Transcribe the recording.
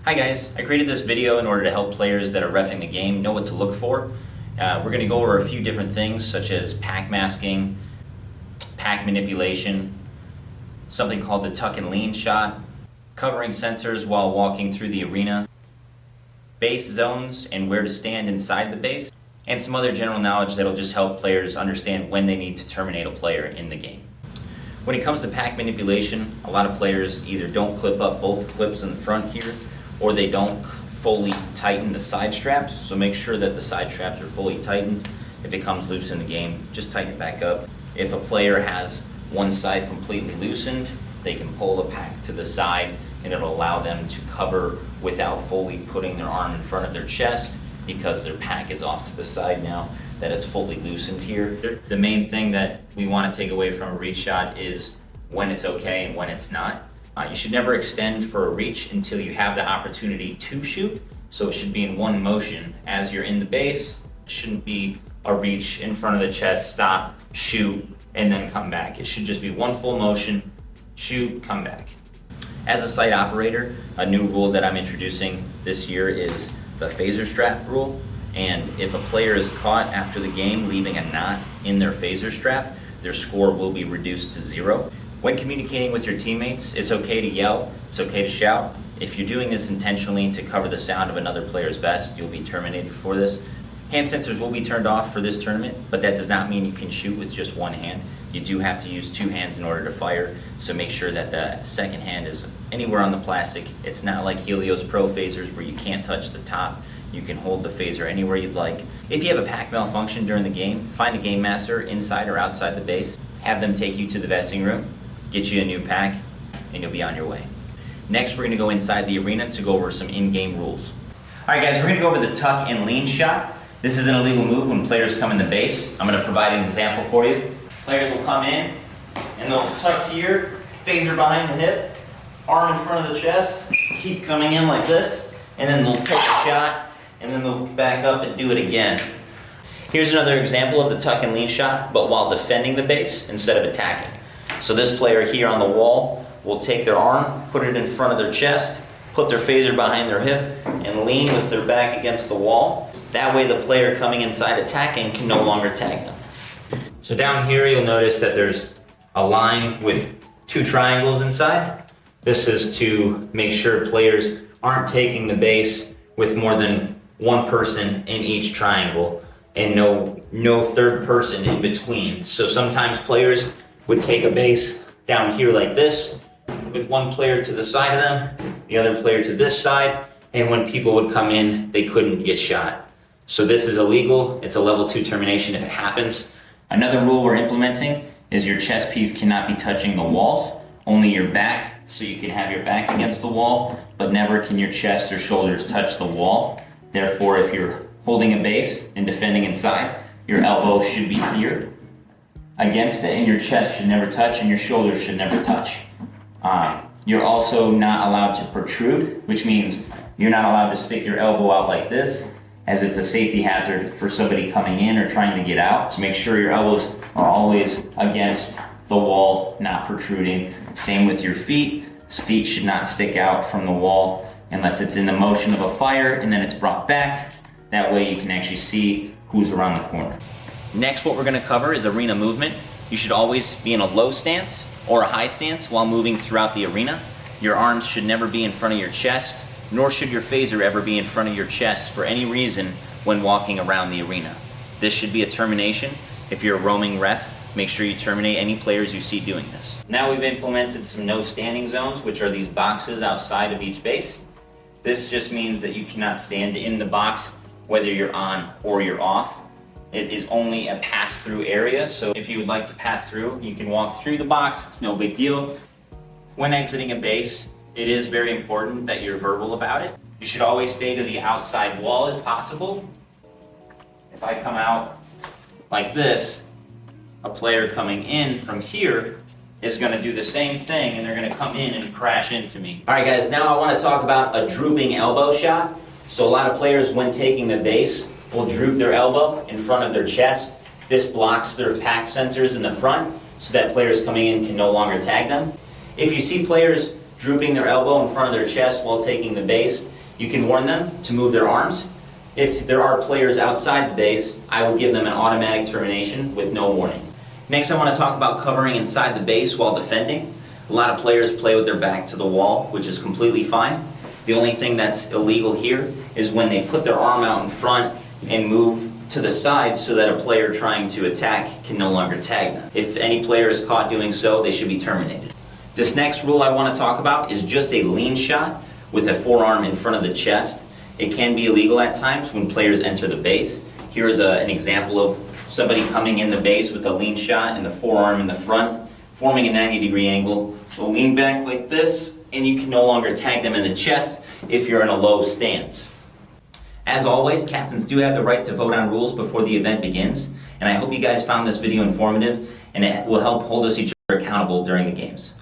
Hi guys, I created this video in order to help players that are reffing the game know what to look for. We're going to go over a few different things such as pack masking, pack manipulation, something called the tuck and lean shot, covering sensors while walking through the arena, base zones and where to stand inside the base, and some other general knowledge that'll just help players understand when they need to terminate a player in the game. When it comes to pack manipulation, a lot of players either don't clip up both clips in the front here, or they don't fully tighten the side straps. So make sure that the side straps are fully tightened. If it comes loose in the game, just tighten it back up. If a player has one side completely loosened, they can pull the pack to the side and it'll allow them to cover without fully putting their arm in front of their chest, because their pack is off to the side now that it's fully loosened here. The main thing that we want to take away from a reach shot is when it's okay and when it's not. You should never extend for a reach until you have the opportunity to shoot. So it should be in one motion as you're in the base. It shouldn't be a reach in front of the chest, stop, shoot, and then come back. It should just be one full motion, shoot, come back. As a site operator, a new rule that I'm introducing this year is the phaser strap rule. And if a player is caught after the game leaving a knot in their phaser strap, their score will be reduced to 0. When communicating with your teammates, it's okay to yell, it's okay to shout. If you're doing this intentionally to cover the sound of another player's vest, you'll be terminated for this. Hand sensors will be turned off for this tournament, but that does not mean you can shoot with just one hand. You do have to use two hands in order to fire, so make sure that the second hand is anywhere on the plastic. It's not like Helios Pro phasers where you can't touch the top. You can hold the phaser anywhere you'd like. If you have a pack malfunction during the game, find a game master inside or outside the base, have them take you to the vesting room, get you a new pack, and you'll be on your way. Next, we're going to go inside the arena to go over some in-game rules. All right guys, we're going to go over the tuck and lean shot. This is an illegal move when players come in the base. I'm going to provide an example for you. Players will come in and they'll tuck here, phaser behind the hip, arm in front of the chest, keep coming in like this, and then they'll take a shot, and then they'll back up and do it again. Here's another example of the tuck and lean shot, but while defending the base instead of attacking. So this player here on the wall will take their arm, put it in front of their chest, put their phaser behind their hip, and lean with their back against the wall. That way the player coming inside attacking can no longer tag them. So down here you'll notice that there's a line with two triangles inside. This is to make sure players aren't taking the base with more than one person in each triangle and no third person in between. So sometimes players would take a base down here like this with one player to the side of them, the other player to this side, and when people would come in, they couldn't get shot. So this is illegal. It's a level 2 termination if it happens. Another rule we're implementing is your chest piece cannot be touching the walls, only your back, so you can have your back against the wall, but never can your chest or shoulders touch the wall. Therefore, if you're holding a base and defending inside, your elbow should be here against it, and your chest should never touch, and your shoulders should never touch. You're also not allowed to protrude, which means you're not allowed to stick your elbow out like this, as it's a safety hazard for somebody coming in or trying to get out. So make sure your elbows are always against the wall, not protruding. Same with your feet. Feet should not stick out from the wall unless it's in the motion of a fire and then it's brought back. That way you can actually see who's around the corner. Next, what we're going to cover is arena movement. You should always be in a low stance or a high stance while moving throughout the arena. Your arms should never be in front of your chest, nor should your phaser ever be in front of your chest for any reason when walking around the arena. This should be a termination. If you're a roaming ref, make sure you terminate any players you see doing this. Now we've implemented some no standing zones, which are these boxes outside of each base. This just means that you cannot stand in the box whether you're on or you're off. It is only a pass-through area, so if you would like to pass through, you can walk through the box, it's no big deal. When exiting a base, it is very important that you're verbal about it. You should always stay to the outside wall if possible. If I come out like this, a player coming in from here is going to do the same thing, and they're going to come in and crash into me. All right guys, now I want to talk about a drooping elbow shot. So a lot of players, when taking the base, will droop their elbow in front of their chest. This blocks their pack sensors in the front so that players coming in can no longer tag them. If you see players drooping their elbow in front of their chest while taking the base, you can warn them to move their arms. If there are players outside the base, I would give them an automatic termination with no warning. Next, I want to talk about covering inside the base while defending. A lot of players play with their back to the wall, which is completely fine. The only thing that's illegal here is when they put their arm out in front and move to the side so that a player trying to attack can no longer tag them. If any player is caught doing so, they should be terminated. This next rule I want to talk about is just a lean shot with a forearm in front of the chest. It can be illegal at times when players enter the base. Here's an example of somebody coming in the base with a lean shot and the forearm in the front, forming a 90-degree angle. They'll lean back like this, and you can no longer tag them in the chest if you're in a low stance. As always, captains do have the right to vote on rules before the event begins, and I hope you guys found this video informative and it will help hold us each other accountable during the games.